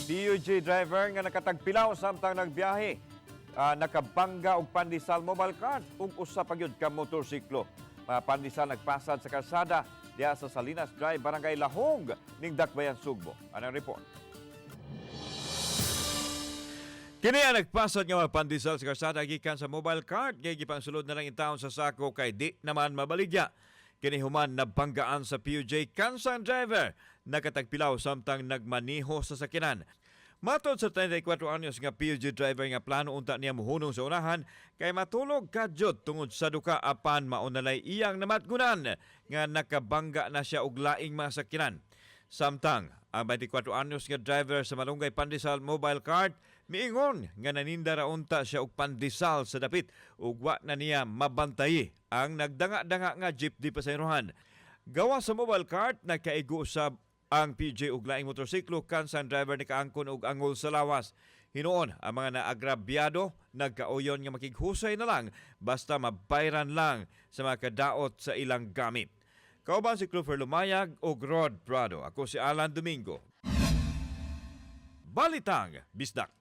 PUJ driver nga nakatagpilaw samtang nagbiyahe. Nakabangga og pandisal mobile cart ug usa pa gyud ka motorsiklo. Mga pandisal nagpasad sa kalsada diha sa Salinas Drive, Barangay Lahong, ning Dakbayan, Sugbo. Anong report? Kini ang nagpasad nga mga pandisal sa kalsada gikan sa mobile cart kay gipangsulod na lang in town sa sako kay di naman mabaligya. Kini human nabanggaan sa PUJ kansang driver nakatagpilaw samtang nagmaniho sa sakinan. Matod sa 34 anyos nga PUJ driver nga plano unta niya muhunong sa unahan kay matulog kadyot tungod sa duka apan maunalay iyang namatgunan nga nakabangga na siya og laing mga sakinan. Samtang ang 24 anyos nga driver sa Malunggay Pandisal mobile cart miingon nga naninda ra unta siya og pandisal sa dapit ug wa na niya mabantayi ang nagdanga-danga nga jeep di pasayrohan. Gawa sa mobile cart nagkaigo usab ang PJ ug laing motorsiklo kansang driver ni kaangkon og angol sa lawas. Hinuon ang mga naagrabyado nagkauyon nga makighusay na lang basta mabayran lang sa mga kadaot sa ilang gamit. Kauban si Clover Lumayag ug Rod Prado. Ako si Alan Domingo. Balitang Bisdak.